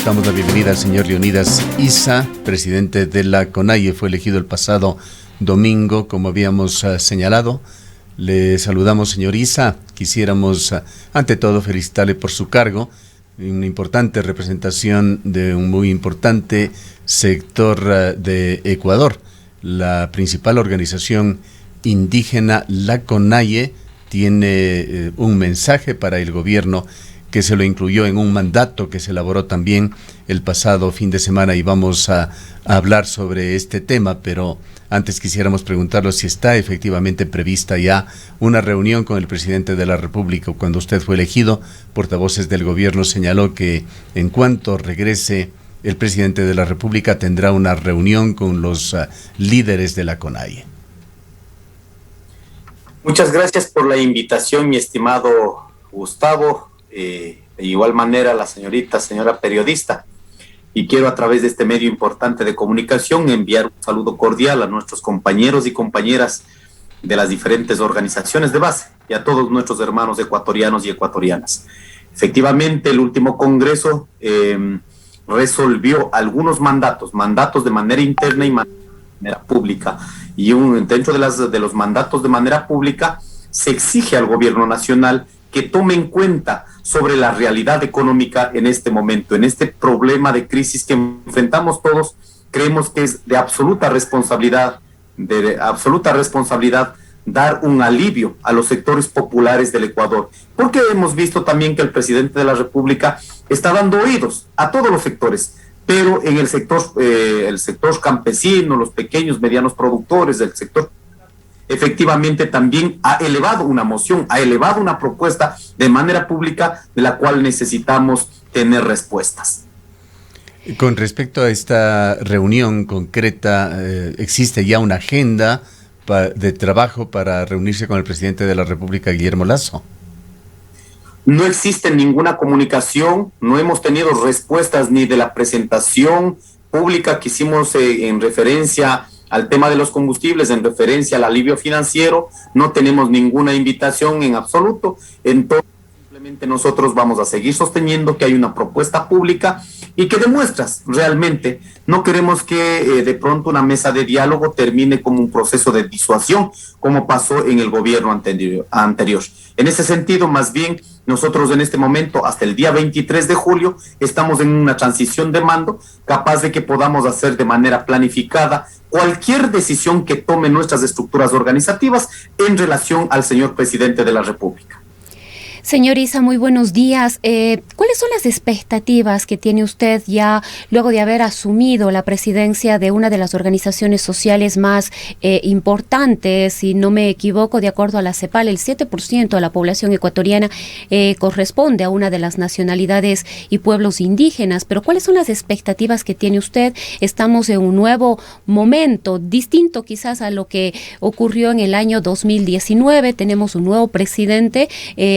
Damos la bienvenida al señor Leonidas Issa, presidente de la CONAIE. Fue elegido el pasado domingo, como habíamos señalado. Le saludamos, señor Issa. Quisiéramos, ante todo, felicitarle por su cargo. Una importante representación de un muy importante sector de Ecuador. La principal organización indígena, la CONAIE, tiene un mensaje para el gobierno que se lo incluyó en un mandato que se elaboró también el pasado fin de semana, y vamos a hablar sobre este tema, pero antes quisiéramos preguntarlo si está efectivamente prevista ya una reunión con el presidente de la República. Cuando usted fue elegido, portavoces del gobierno señaló que en cuanto regrese el presidente de la República tendrá una reunión con los líderes de la CONAIE. Muchas gracias por la invitación, mi estimado Gustavo. De igual manera la señora periodista, y quiero a través de este medio importante de comunicación enviar un saludo cordial a nuestros compañeros y compañeras de las diferentes organizaciones de base y a todos nuestros hermanos ecuatorianos y ecuatorianas. Efectivamente, el último congreso resolvió algunos mandatos de manera interna y manera pública, y dentro de los mandatos de manera pública se exige al gobierno nacional que tome en cuenta sobre la realidad económica en este momento, en este problema de crisis que enfrentamos todos. Creemos que es de absoluta responsabilidad dar un alivio a los sectores populares del Ecuador, porque hemos visto también que el presidente de la República está dando oídos a todos los sectores, pero en el sector campesino, los pequeños, medianos productores del sector, efectivamente también ha elevado una moción, ha elevado una propuesta de manera pública de la cual necesitamos tener respuestas. Con respecto a esta reunión concreta, ¿existe ya una agenda de trabajo para reunirse con el presidente de la República, Guillermo Lasso? No existe ninguna comunicación, no hemos tenido respuestas ni de la presentación pública que hicimos en referencia al tema de los combustibles, en referencia al alivio financiero. No tenemos ninguna invitación en absoluto. Entonces, simplemente nosotros vamos a seguir sosteniendo que hay una propuesta pública y que demuestra realmente. No queremos que de pronto una mesa de diálogo termine como un proceso de disuasión, como pasó en el gobierno anterior. En ese sentido, más bien, nosotros en este momento, hasta el día 23 de julio, estamos en una transición de mando, capaz de que podamos hacer de manera planificada cualquier decisión que tomen nuestras estructuras organizativas en relación al señor presidente de la República. Señor Issa, muy buenos días. ¿Cuáles son las expectativas que tiene usted ya luego de haber asumido la presidencia de una de las organizaciones sociales más importantes? Si no me equivoco, de acuerdo a la CEPAL, el 7% de la población ecuatoriana corresponde a una de las nacionalidades y pueblos indígenas. Pero ¿cuáles son las expectativas que tiene usted? Estamos en un nuevo momento, distinto quizás a lo que ocurrió en el año 2019. Tenemos un nuevo presidente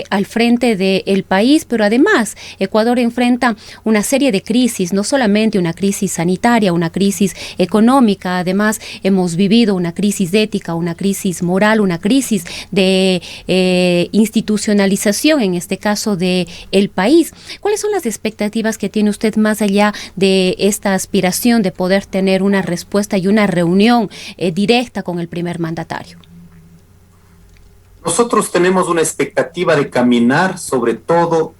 al frente del país, pero además Ecuador enfrenta una serie de crisis, no solamente una crisis sanitaria, una crisis económica. Además hemos vivido una crisis ética, una crisis moral, una crisis de institucionalización, en este caso del país. ¿Cuáles son las expectativas que tiene usted más allá de esta aspiración de poder tener una respuesta y una reunión directa con el primer mandatario? Nosotros tenemos una expectativa de caminar, sobre todo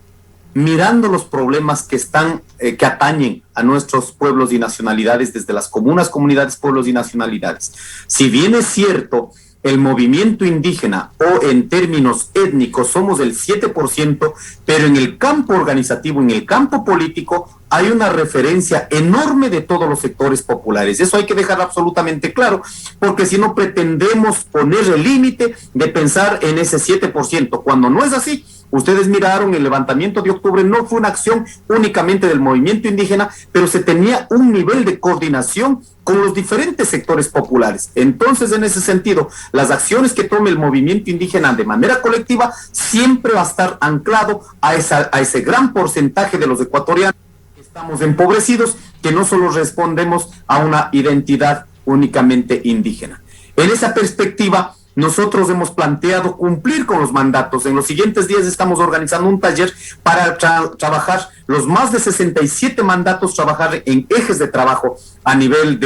mirando los problemas que atañen a nuestros pueblos y nacionalidades, desde las comunidades, pueblos y nacionalidades. Si bien es cierto, el movimiento indígena, o en términos étnicos, somos el 7%, pero en el campo organizativo, en el campo político, hay una referencia enorme de todos los sectores populares. Eso hay que dejar absolutamente claro, porque si no pretendemos poner el límite de pensar en ese 7%, cuando no es así. Ustedes miraron el levantamiento de octubre, no fue una acción únicamente del movimiento indígena, pero se tenía un nivel de coordinación con los diferentes sectores populares. Entonces, en ese sentido, las acciones que tome el movimiento indígena de manera colectiva siempre va a estar anclado a ese gran porcentaje de los ecuatorianos que estamos empobrecidos, que no solo respondemos a una identidad únicamente indígena. En esa perspectiva, nosotros hemos planteado cumplir con los mandatos. En los siguientes días estamos organizando un taller para trabajar los más de 67 mandatos, trabajar en ejes de trabajo a nivel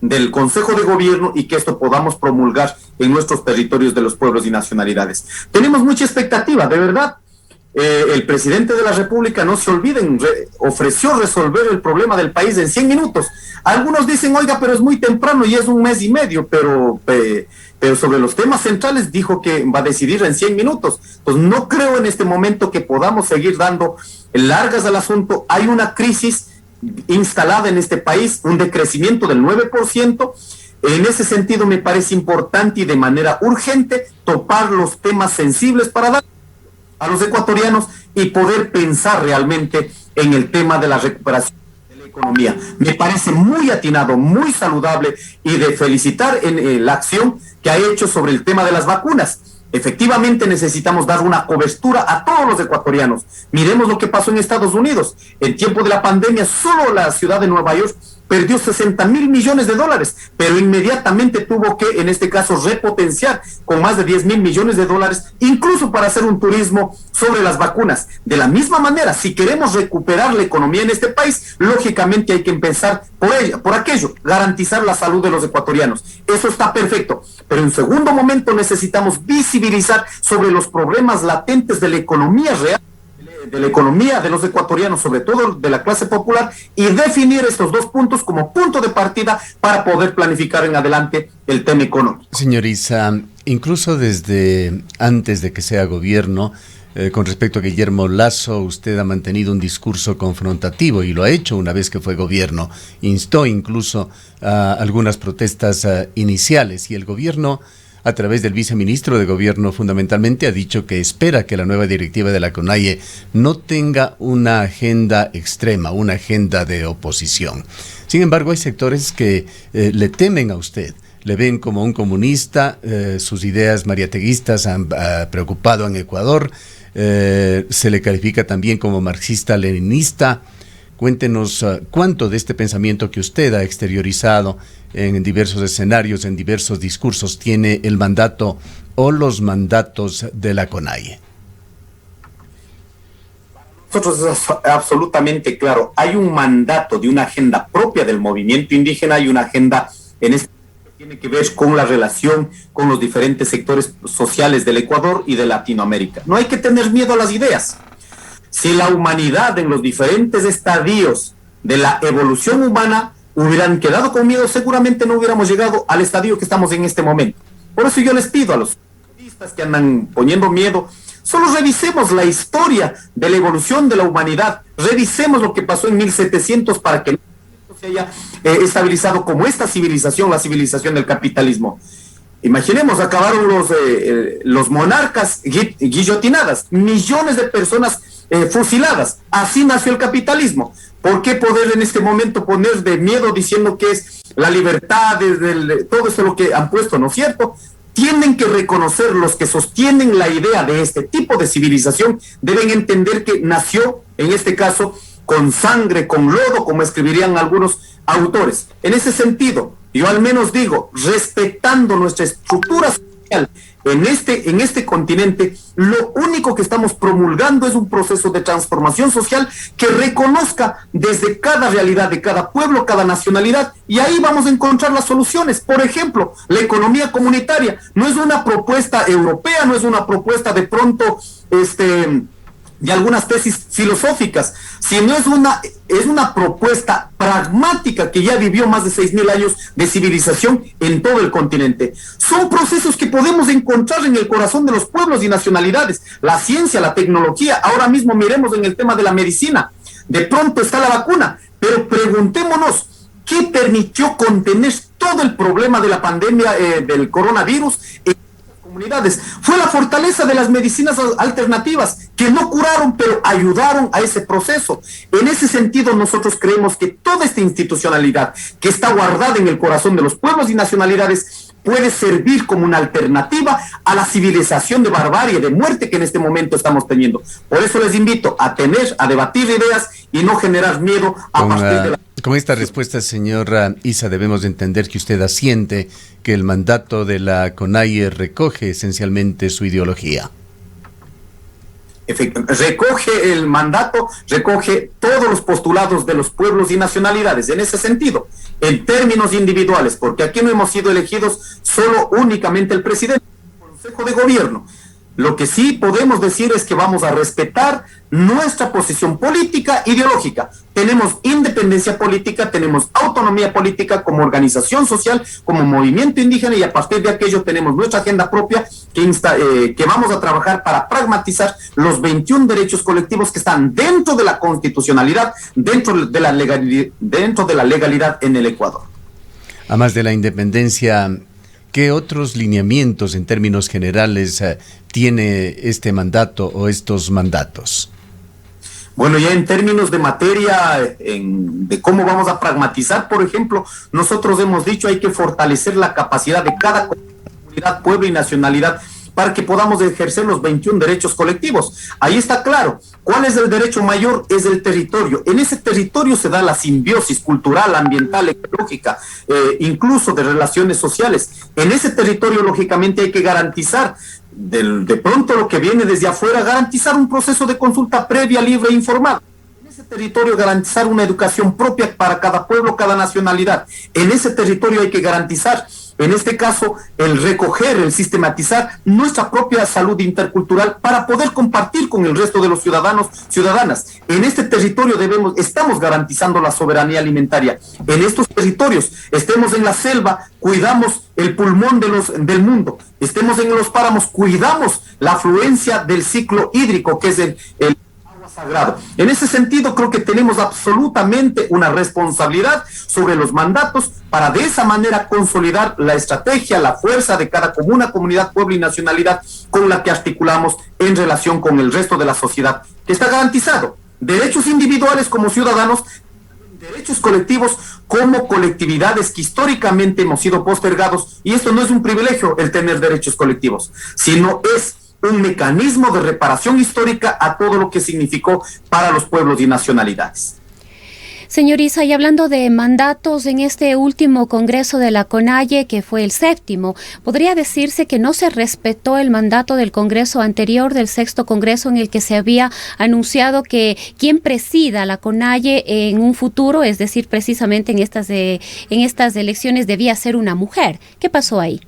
del Consejo de Gobierno y que esto podamos promulgar en nuestros territorios de los pueblos y nacionalidades. Tenemos mucha expectativa, de verdad. El presidente de la República, no se olviden, ofreció resolver el problema del país en 100 minutos. Algunos dicen, oiga, pero es muy temprano y es un mes y medio, pero sobre los temas centrales dijo que va a decidir en 100 minutos. Entonces no creo en este momento que podamos seguir dando largas al asunto. Hay una crisis instalada en este país, un decrecimiento del 9%. En ese sentido me parece importante y de manera urgente topar los temas sensibles para dar a los ecuatorianos y poder pensar realmente en el tema de la recuperación de la economía. Me parece muy atinado, muy saludable y de felicitar en la acción que ha hecho sobre el tema de las vacunas. Efectivamente necesitamos dar una cobertura a todos los ecuatorianos. Miremos lo que pasó en Estados Unidos. En tiempo de la pandemia, solo la ciudad de Nueva York perdió 60,000 millones de dólares, pero inmediatamente tuvo que, en este caso, repotenciar con más de 10,000 millones de dólares, incluso para hacer un turismo sobre las vacunas. De la misma manera, si queremos recuperar la economía en este país, lógicamente hay que empezar por aquello, garantizar la salud de los ecuatorianos. Eso está perfecto, pero en segundo momento necesitamos visibilizar sobre los problemas latentes de la economía real, de la economía de los ecuatorianos, sobre todo de la clase popular, y definir estos dos puntos como punto de partida para poder planificar en adelante el tema económico. Señor Issa, incluso desde antes de que sea gobierno, con respecto a Guillermo Lasso, usted ha mantenido un discurso confrontativo y lo ha hecho una vez que fue gobierno. Instó incluso a algunas protestas iniciales y el gobierno, a través del viceministro de Gobierno, fundamentalmente ha dicho que espera que la nueva directiva de la CONAIE no tenga una agenda extrema, una agenda de oposición. Sin embargo, hay sectores que le temen a usted, le ven como un comunista, sus ideas mariateguistas han preocupado en Ecuador, se le califica también como marxista-leninista. Cuéntenos cuánto de este pensamiento que usted ha exteriorizado en diversos escenarios, en diversos discursos, tiene el mandato o los mandatos de la CONAIE. Nosotros es absolutamente claro, hay un mandato de una agenda propia del movimiento indígena, hay una agenda en este que tiene que ver con la relación con los diferentes sectores sociales del Ecuador y de Latinoamérica. No hay que tener miedo a las ideas. Si la humanidad en los diferentes estadios de la evolución humana hubieran quedado con miedo, seguramente no hubiéramos llegado al estadio que estamos en este momento. Por eso yo les pido a los periodistas que andan poniendo miedo, solo revisemos la historia de la evolución de la humanidad, revisemos lo que pasó en 1700 para que no se haya estabilizado como esta civilización, la civilización del capitalismo. Imaginemos, acabaron los monarcas guillotinadas, millones de personas fusiladas. Así nació el capitalismo. ¿Por qué poder en este momento poner de miedo diciendo que es la libertad, todo eso lo que han puesto, ¿no es cierto? Tienen que reconocer los que sostienen la idea de este tipo de civilización, deben entender que nació, en este caso, con sangre, con lodo, como escribirían algunos autores. En ese sentido, yo al menos digo, respetando nuestra estructura social en este continente, lo único que estamos promulgando es un proceso de transformación social que reconozca desde cada realidad de cada pueblo, cada nacionalidad, y ahí vamos a encontrar las soluciones. Por ejemplo, la economía comunitaria no es una propuesta europea, no es una propuesta de pronto de algunas tesis filosóficas, sino es una propuesta pragmática que ya vivió más de 6,000 años de civilización en todo el continente. Son procesos que podemos encontrar en el corazón de los pueblos y nacionalidades, la ciencia, la tecnología. Ahora mismo miremos en el tema de la medicina, de pronto está la vacuna, pero preguntémonos, ¿qué permitió contener todo el problema de la pandemia del coronavirus en comunidades? Fue la fortaleza de las medicinas alternativas que no curaron, pero ayudaron a ese proceso. En ese sentido, nosotros creemos que toda esta institucionalidad que está guardada en el corazón de los pueblos y nacionalidades puede servir como una alternativa a la civilización de barbarie, de muerte que en este momento estamos teniendo. Por eso les invito a debatir ideas y no generar miedo a partir de la... Con esta respuesta, señora Isa, debemos de entender que usted asiente que el mandato de la CONAIE recoge esencialmente su ideología. Recoge el mandato, recoge todos los postulados de los pueblos y nacionalidades, en ese sentido, en términos individuales, porque aquí no hemos sido elegidos solo únicamente el presidente, el Consejo de Gobierno. Lo que sí podemos decir es que vamos a respetar nuestra posición política, ideológica. Tenemos independencia política, tenemos autonomía política como organización social, como movimiento indígena, y a partir de aquello tenemos nuestra agenda propia que vamos a trabajar para pragmatizar los 21 derechos colectivos que están dentro de la constitucionalidad, dentro de la legalidad en el Ecuador. Además de la independencia, ¿qué otros lineamientos en términos generales tiene este mandato o estos mandatos? Bueno, ya en términos de materia, de cómo vamos a pragmatizar, por ejemplo, nosotros hemos dicho hay que fortalecer la capacidad de cada comunidad, pueblo y nacionalidad para que podamos ejercer los 21 derechos colectivos. Ahí está claro. ¿Cuál es el derecho mayor? Es el territorio. En ese territorio se da la simbiosis cultural, ambiental, ecológica, incluso de relaciones sociales. En ese territorio, lógicamente, hay que garantizar, de pronto lo que viene desde afuera, garantizar un proceso de consulta previa, libre e informada. En ese territorio garantizar una educación propia para cada pueblo, cada nacionalidad. En ese territorio hay que garantizar, en este caso, el recoger, el sistematizar nuestra propia salud intercultural para poder compartir con el resto de los ciudadanos, ciudadanas. En este territorio estamos garantizando la soberanía alimentaria. En estos territorios, estemos en la selva, cuidamos el pulmón del mundo. Estemos en los páramos, cuidamos la afluencia del ciclo hídrico, que es el sagrado. En ese sentido, creo que tenemos absolutamente una responsabilidad sobre los mandatos para de esa manera consolidar la estrategia, la fuerza de cada comuna, comunidad, pueblo y nacionalidad con la que articulamos en relación con el resto de la sociedad, que está garantizado. Derechos individuales como ciudadanos, derechos colectivos como colectividades que históricamente hemos sido postergados, y esto no es un privilegio el tener derechos colectivos, sino es un mecanismo de reparación histórica a todo lo que significó para los pueblos y nacionalidades. Señor Isa, y hablando de mandatos, en este último congreso de la CONAIE, que fue el 7º, ¿podría decirse que no se respetó el mandato del congreso anterior, del 6º congreso, en el que se había anunciado que quien presida la CONAIE en un futuro, es decir, precisamente en estas elecciones, debía ser una mujer? ¿Qué pasó ahí?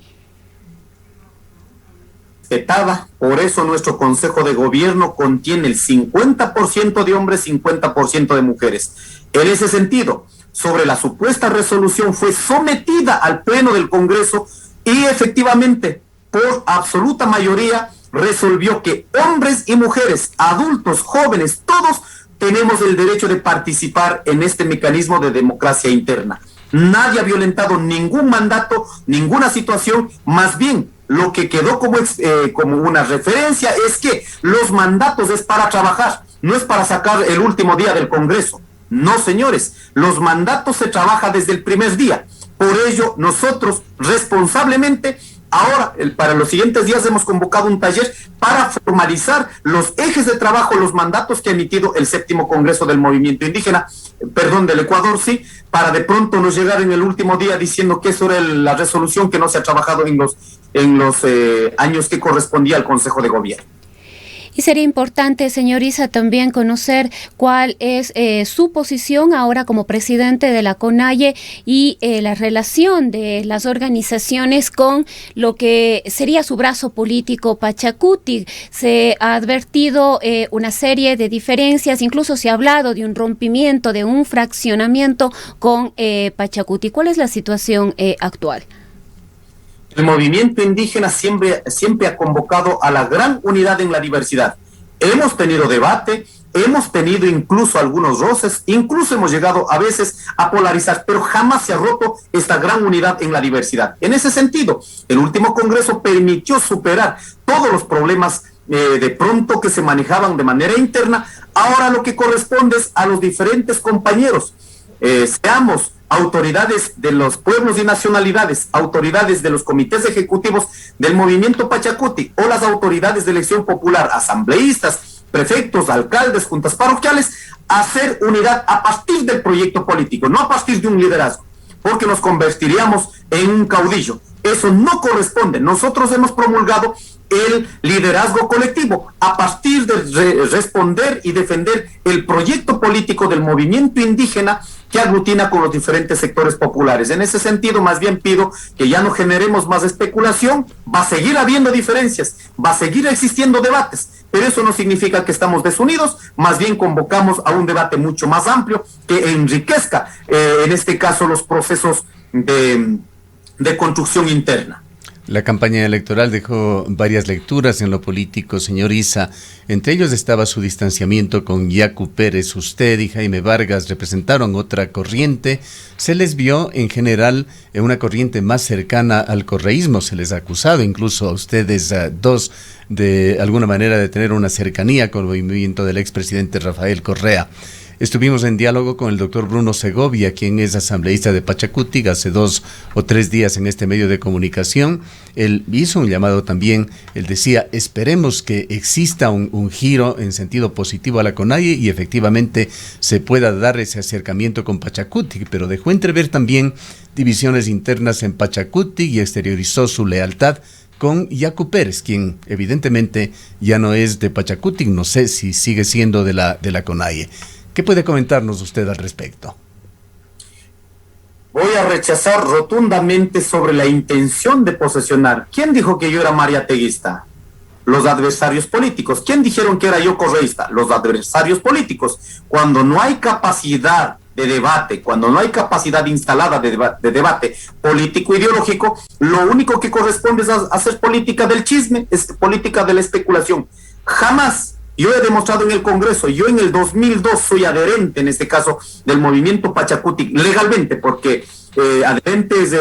Por eso nuestro Consejo de Gobierno contiene el 50% de hombres, 50% de mujeres. En ese sentido, sobre la supuesta resolución fue sometida al Pleno del Congreso y efectivamente, por absoluta mayoría, resolvió que hombres y mujeres, adultos, jóvenes, todos tenemos el derecho de participar en este mecanismo de democracia interna. Nadie ha violentado ningún mandato, ninguna situación, más bien lo que quedó como una referencia es que los mandatos es para trabajar, no es para sacar el último día del Congreso. No, señores, los mandatos se trabaja desde el primer día. Por ello, nosotros responsablemente, ahora, para los siguientes días hemos convocado un taller para formalizar los ejes de trabajo, los mandatos que ha emitido el 7º Congreso del Movimiento Indígena, del Ecuador, sí, para de pronto no llegar en el último día diciendo que eso era la resolución que no se ha trabajado en los años que correspondía al Consejo de Gobierno. Y sería importante, señor Isa, también conocer cuál es su posición ahora como presidente de la CONAIE y la relación de las organizaciones con lo que sería su brazo político, Pachacuti. Se ha advertido una serie de diferencias, incluso se ha hablado de un rompimiento, de un fraccionamiento con Pachacuti. ¿Cuál es la situación actual? El movimiento indígena siempre ha convocado a la gran unidad en la diversidad. Hemos tenido debate, hemos tenido incluso algunos roces, incluso hemos llegado a veces a polarizar, pero jamás se ha roto esta gran unidad en la diversidad. En ese sentido, el último congreso permitió superar todos los problemas de pronto que se manejaban de manera interna. Ahora lo que corresponde es a los diferentes compañeros, seamos autoridades de los pueblos y nacionalidades, autoridades de los comités ejecutivos del movimiento Pachacuti o las autoridades de elección popular, asambleístas, prefectos, alcaldes, juntas parroquiales, hacer unidad a partir del proyecto político, no a partir de un liderazgo, porque nos convertiríamos en un caudillo. Eso no corresponde. Nosotros hemos promulgado el liderazgo colectivo a partir de responder y defender el proyecto político del movimiento indígena que aglutina con los diferentes sectores populares. En ese sentido, más bien pido que ya no generemos más especulación. Va a seguir habiendo diferencias, va a seguir existiendo debates, pero eso no significa que estamos desunidos, más bien convocamos a un debate mucho más amplio que enriquezca, en este caso, los procesos de construcción interna. La campaña electoral dejó varias lecturas en lo político, señor Issa. Entre ellos estaba su distanciamiento con Yacu Pérez. Usted y Jaime Vargas representaron otra corriente. Se les vio en general en una corriente más cercana al correísmo. Se les ha acusado incluso a ustedes dos de alguna manera de tener una cercanía con el movimiento del expresidente Rafael Correa. Estuvimos en diálogo con el doctor Bruno Segovia, quien es asambleísta de Pachacutic, hace 2 o 3 días en este medio de comunicación. Él hizo un llamado también, él decía, esperemos que exista un giro en sentido positivo a la CONAIE y efectivamente se pueda dar ese acercamiento con Pachacutic, pero dejó entrever también divisiones internas en Pachacutic y exteriorizó su lealtad con Yacu Pérez, quien evidentemente ya no es de Pachacutic, no sé si sigue siendo de la CONAIE. ¿Qué puede comentarnos usted al respecto? Voy a rechazar rotundamente sobre la intención de posesionar. ¿Quién dijo que yo era mariateguista? Los adversarios políticos. ¿Quién dijeron que era yo correísta? Los adversarios políticos. Cuando no hay capacidad de debate, cuando no hay capacidad instalada de debate político-ideológico, lo único que corresponde es hacer política del chisme, es política de la especulación. Jamás. Yo he demostrado en el Congreso, yo en el 2002 soy adherente, en este caso, del movimiento Pachacutic, legalmente, porque adherentes,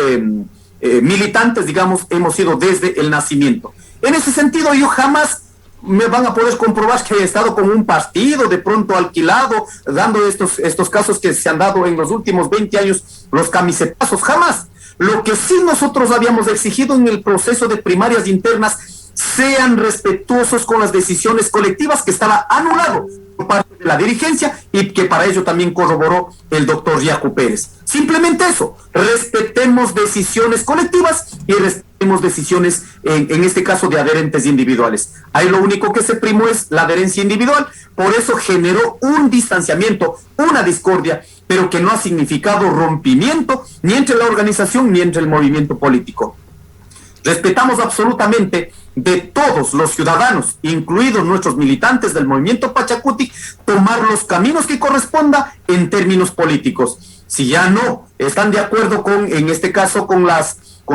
militantes, digamos, hemos sido desde el nacimiento. En ese sentido, yo jamás me van a poder comprobar que he estado con un partido de pronto alquilado, dando estos casos que se han dado en los últimos 20 años, los camisetazos, jamás. Lo que sí nosotros habíamos exigido en el proceso de primarias internas, sean respetuosos con las decisiones colectivas, que estaba anulado por parte de la dirigencia y que para ello también corroboró el doctor Yacu Pérez. Simplemente eso, respetemos decisiones colectivas y respetemos decisiones, en este caso, de adherentes individuales. Ahí lo único que se primó es la adherencia individual, por eso generó un distanciamiento, una discordia, pero que no ha significado rompimiento ni entre la organización ni entre el movimiento político. Respetamos absolutamente de todos los ciudadanos, incluidos nuestros militantes del movimiento Pachacutic, tomar los caminos que corresponda en términos políticos. Si ya no están de acuerdo con, en este caso, con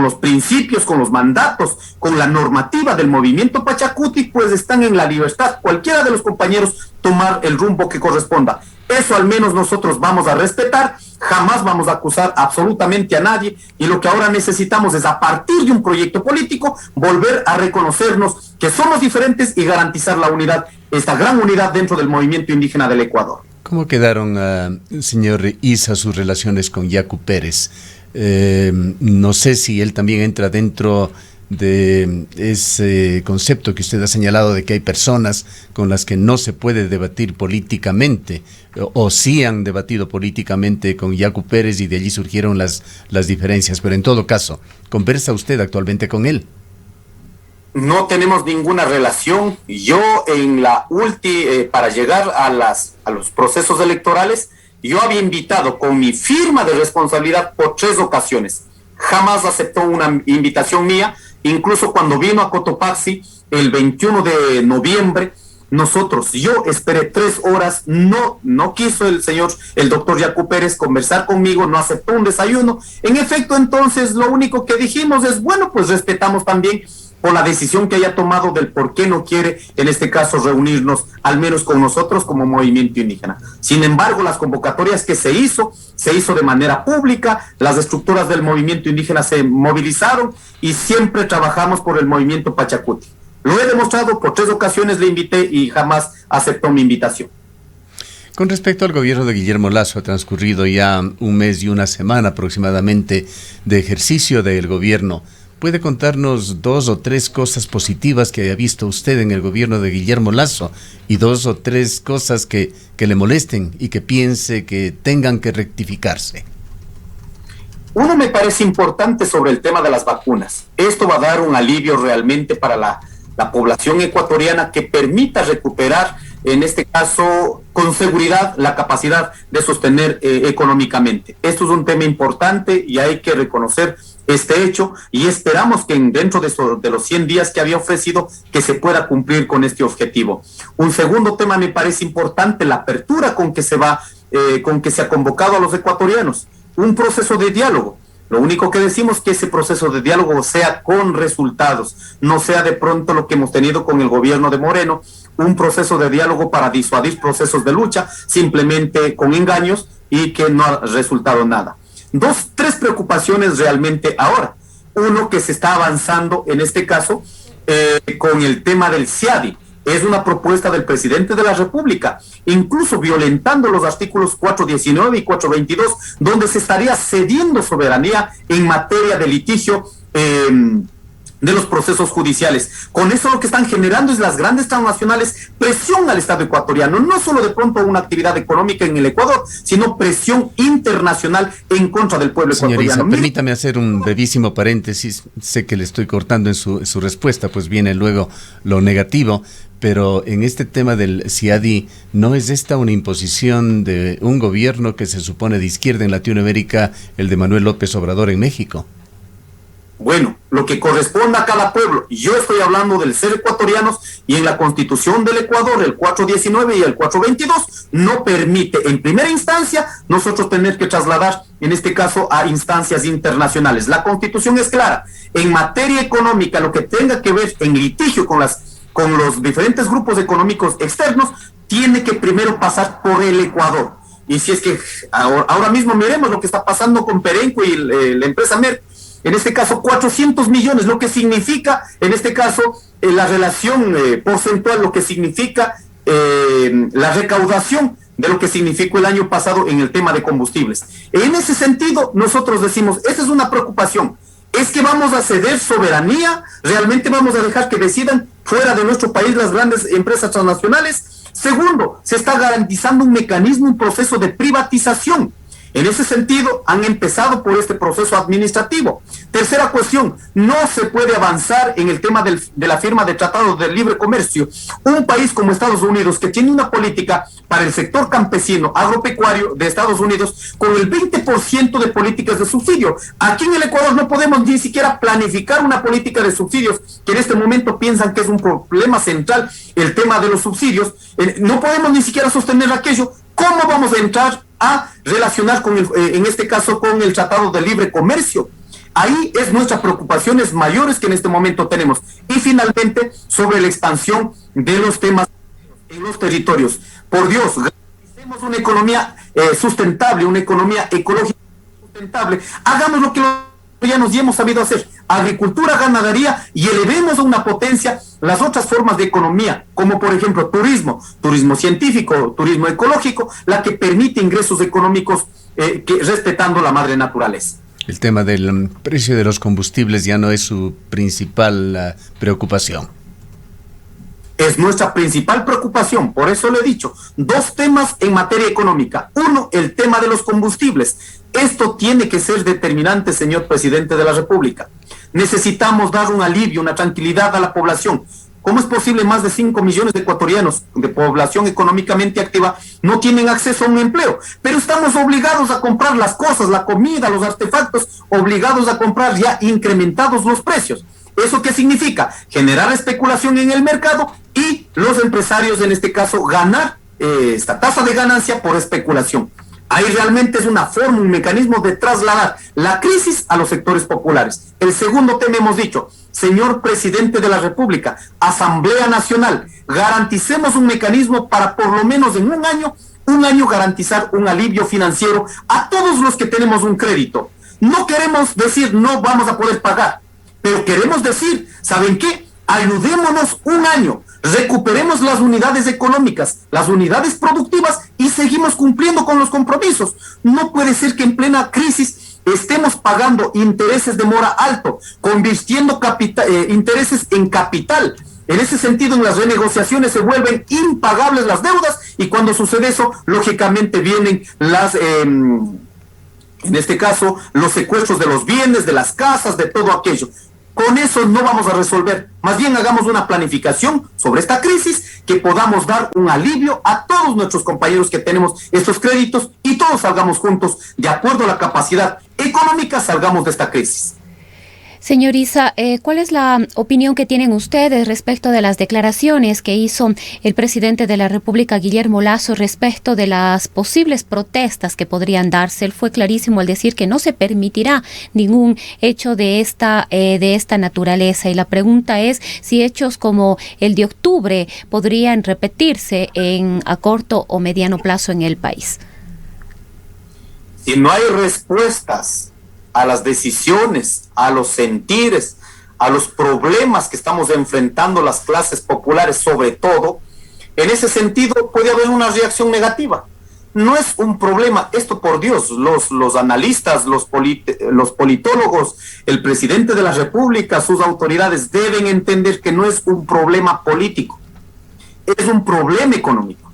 los principios, con los mandatos, con la normativa del movimiento Pachacutic, pues están en la libertad, cualquiera de los compañeros, tomar el rumbo que corresponda. Eso al menos nosotros vamos a respetar, jamás vamos a acusar absolutamente a nadie, y lo que ahora necesitamos es, a partir de un proyecto político, volver a reconocernos que somos diferentes y garantizar la unidad, esta gran unidad dentro del movimiento indígena del Ecuador. ¿Cómo quedaron, señor Issa, sus relaciones con Yacu Pérez? No sé si él también entra dentro de ese concepto que usted ha señalado de que hay personas con las que no se puede debatir políticamente, o sí han debatido políticamente con Yacu Pérez y de allí surgieron las diferencias, pero en todo caso, ¿conversa usted actualmente con él? No tenemos ninguna relación. Yo en la para llegar a los procesos electorales, yo había invitado con mi firma de responsabilidad por 3 ocasiones. Jamás aceptó una invitación mía. Incluso cuando vino a Cotopaxi el 21 de noviembre, yo esperé 3 horas, no quiso el doctor Yacu Pérez conversar conmigo, no aceptó un desayuno. En efecto, entonces lo único que dijimos es, bueno, pues respetamos también por la decisión que haya tomado del por qué no quiere, en este caso, reunirnos, al menos con nosotros como movimiento indígena. Sin embargo, las convocatorias que se hizo de manera pública, las estructuras del movimiento indígena se movilizaron y siempre trabajamos por el movimiento Pachacutic. Lo he demostrado, por 3 ocasiones le invité y jamás aceptó mi invitación. Con respecto al gobierno de Guillermo Lasso, ha transcurrido ya 1 mes y 1 semana aproximadamente de ejercicio del gobierno. ¿puede contarnos 2 o 3 cosas positivas que haya visto usted en el gobierno de Guillermo Lasso y 2 o 3 cosas que le molesten y que piense que tengan que rectificarse? Uno, me parece importante sobre el tema de las vacunas. Esto va a dar un alivio realmente para la población ecuatoriana, que permita recuperar, en este caso, con seguridad, la capacidad de sostener económicamente. Esto es un tema importante y hay que reconocer este hecho, y esperamos que dentro de los 100 días que había ofrecido, que se pueda cumplir con este objetivo. Un segundo tema me parece importante, la apertura con que se ha convocado a los ecuatorianos. Un proceso de diálogo. Lo único que decimos es que ese proceso de diálogo sea con resultados, no sea de pronto lo que hemos tenido con el gobierno de Moreno, un proceso de diálogo para disuadir procesos de lucha, simplemente con engaños y que no ha resultado nada. 3 preocupaciones realmente ahora. Uno, que se está avanzando en este caso con el tema del CIADI. Es una propuesta del presidente de la República, incluso violentando los artículos 419 y 422, donde se estaría cediendo soberanía en materia de litigio de los procesos judiciales. Con eso lo que están generando es las grandes transnacionales presión al Estado ecuatoriano, no solo de pronto una actividad económica en el Ecuador, sino presión internacional en contra del pueblo ecuatoriano. Señor Issa, permítame hacer un brevísimo paréntesis. Sé que le estoy cortando en su respuesta, pues viene luego lo negativo, pero en este tema del CIADI, ¿no es esta una imposición de un gobierno que se supone de izquierda en Latinoamérica, el de Manuel López Obrador en México? Bueno, lo que corresponda a cada pueblo. Yo estoy hablando del ser ecuatorianos, y en la Constitución del Ecuador, el 419 y el 422, no permite en primera instancia nosotros tener que trasladar, en este caso, a instancias internacionales. La Constitución es clara. En materia económica, lo que tenga que ver en litigio con los diferentes grupos económicos externos, tiene que primero pasar por el Ecuador. Y si es que ahora mismo miremos lo que está pasando con Perenco y la empresa Merck, en este caso 400 millones, lo que significa, en este caso, la relación porcentual, lo que significa la recaudación de lo que significó el año pasado en el tema de combustibles. En ese sentido, nosotros decimos, esa es una preocupación. ¿Es que vamos a ceder soberanía? ¿Realmente vamos a dejar que decidan fuera de nuestro país las grandes empresas transnacionales? Segundo, se está garantizando un mecanismo, un proceso de privatización. En ese sentido, han empezado por este proceso administrativo. Tercera cuestión, no se puede avanzar en el tema de la firma de tratados de libre comercio. Un país como Estados Unidos, que tiene una política para el sector campesino, agropecuario de Estados Unidos, con el 20% de políticas de subsidio. Aquí en el Ecuador no podemos ni siquiera planificar una política de subsidios, que en este momento piensan que es un problema central el tema de los subsidios. No podemos ni siquiera sostener aquello. ¿Cómo vamos a entrar a relacionar en este caso con el Tratado de Libre Comercio? Ahí es nuestras preocupaciones mayores que en este momento tenemos. Y finalmente, sobre la expansión de los temas en los territorios. Por Dios, garanticemos una economía sustentable, una economía ecológica sustentable. Hagamos lo que los ecuatorianos ya hemos sabido hacer: agricultura, ganadería, y elevemos a una potencia las otras formas de economía, como por ejemplo turismo científico, turismo ecológico, la que permite ingresos económicos respetando la madre naturaleza. El tema del precio de los combustibles ya no es su principal preocupación. Es nuestra principal preocupación, por eso le he dicho, 2 temas en materia económica. Uno, el tema de los combustibles. Esto tiene que ser determinante, señor presidente de la República. Necesitamos dar un alivio, una tranquilidad a la población. ¿Cómo es posible más de 5 millones de ecuatorianos de población económicamente activa no tienen acceso a un empleo? Pero estamos obligados a comprar las cosas, la comida, los artefactos, obligados a comprar ya incrementados los precios. ¿Eso qué significa? Generar especulación en el mercado y los empresarios, en este caso, ganar esta tasa de ganancia por especulación. Ahí realmente es una forma, un mecanismo de trasladar la crisis a los sectores populares. El segundo tema, hemos dicho, señor presidente de la República, Asamblea Nacional, garanticemos un mecanismo para por lo menos en un año garantizar un alivio financiero a todos los que tenemos un crédito. No queremos decir no vamos a poder pagar, pero queremos decir, ¿saben qué? Ayudémonos un año, recuperemos las unidades económicas, las unidades productivas y seguimos cumpliendo con los compromisos. No puede ser que en plena crisis estemos pagando intereses de mora alto, convirtiendo intereses en capital. En ese sentido, en las renegociaciones se vuelven impagables las deudas y cuando sucede eso, lógicamente vienen en este caso, los secuestros de los bienes, de las casas, de todo aquello. Con eso no vamos a resolver. Más bien hagamos una planificación sobre esta crisis que podamos dar un alivio a todos nuestros compañeros que tenemos estos créditos y todos salgamos juntos, de acuerdo a la capacidad económica, salgamos de esta crisis. Señor Issa, ¿cuál es la opinión que tienen ustedes respecto de las declaraciones que hizo el presidente de la República, Guillermo Lasso, respecto de las posibles protestas que podrían darse? Él fue clarísimo al decir que no se permitirá ningún hecho de esta naturaleza. Y la pregunta es si hechos como el de octubre podrían repetirse a corto o mediano plazo en el país. Si no hay respuestas a las decisiones, a los sentires, a los problemas que estamos enfrentando las clases populares, sobre todo, en ese sentido puede haber una reacción negativa. No es un problema, esto por Dios, los analistas, los politólogos, el presidente de la República, sus autoridades deben entender que no es un problema político, es un problema económico.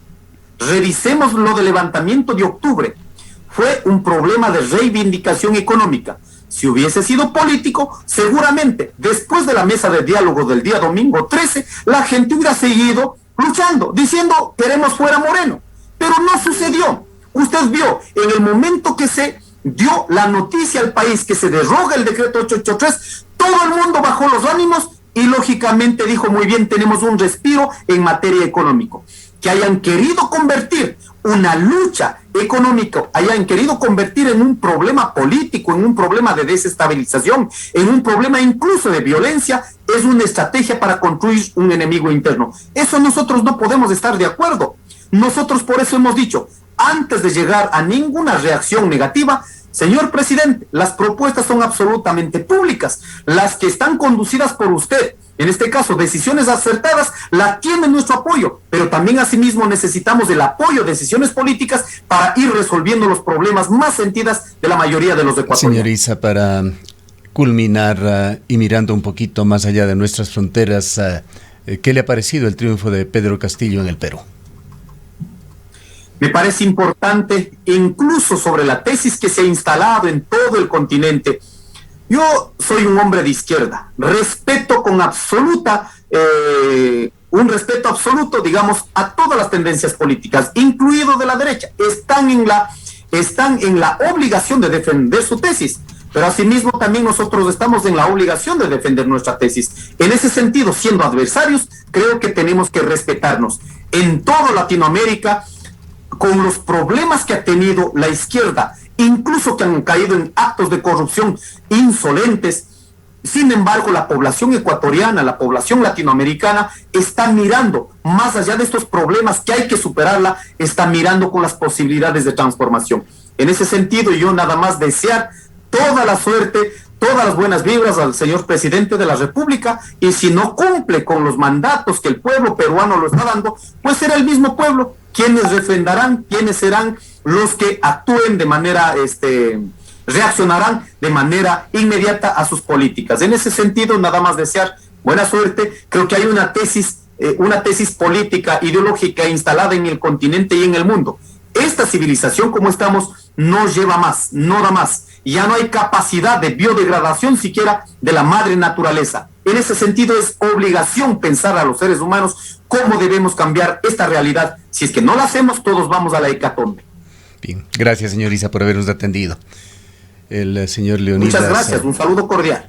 Revisemos lo del levantamiento de octubre. Fue un problema de reivindicación económica. Si hubiese sido político, seguramente después de la mesa de diálogo del día domingo 13, la gente hubiera seguido luchando, diciendo queremos fuera Moreno. Pero no sucedió. Usted vio, en el momento que se dio la noticia al país que se deroga el decreto 883, todo el mundo bajó los ánimos y lógicamente dijo muy bien, tenemos un respiro en materia económica. Que hayan querido convertir una lucha económica, hayan querido convertir en un problema político, en un problema de desestabilización, en un problema incluso de violencia, es una estrategia para construir un enemigo interno. Eso nosotros no podemos estar de acuerdo. Nosotros por eso hemos dicho, antes de llegar a ninguna reacción negativa, señor presidente, las propuestas son absolutamente públicas, las que están conducidas por usted. En este caso, decisiones acertadas, la tienen nuestro apoyo, pero también asimismo necesitamos el apoyo de decisiones políticas para ir resolviendo los problemas más sentidas de la mayoría de los ecuatorianos. Señor Issa, para culminar y mirando un poquito más allá de nuestras fronteras, ¿qué le ha parecido el triunfo de Pedro Castillo en el Perú? Me parece importante, incluso sobre la tesis que se ha instalado en todo el continente. Yo soy un hombre de izquierda, respeto con un respeto absoluto, digamos, a todas las tendencias políticas, incluido de la derecha. Están en la obligación de defender su tesis, pero asimismo también nosotros estamos en la obligación de defender nuestra tesis. En ese sentido, siendo adversarios, creo que tenemos que respetarnos. En toda Latinoamérica, con los problemas que ha tenido la izquierda, incluso que han caído en actos de corrupción insolentes, sin embargo la población ecuatoriana, la población latinoamericana está mirando, más allá de estos problemas que hay que superarla, está mirando con las posibilidades de transformación. En ese sentido, yo nada más desear toda la suerte, todas las buenas vibras al señor presidente de la República, y si no cumple con los mandatos que el pueblo peruano lo está dando, pues será el mismo pueblo quienes refrendarán, quienes serán los que actúen de manera, reaccionarán de manera inmediata a sus políticas. En ese sentido, nada más desear buena suerte. Creo que hay una tesis política, ideológica instalada en el continente y en el mundo. Esta civilización como estamos no lleva más, no da más. Ya no hay capacidad de biodegradación siquiera de la madre naturaleza. En ese sentido es obligación pensar a los seres humanos cómo debemos cambiar esta realidad. Si es que no la hacemos, todos vamos a la hecatombe. Bien, gracias señor Issa por habernos atendido. El señor Leonidas... Muchas gracias, un saludo cordial.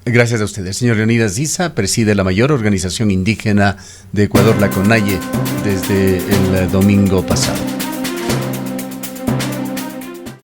Gracias a usted. El señor Leonidas Issa preside la mayor organización indígena de Ecuador, la CONAIE, desde el domingo pasado.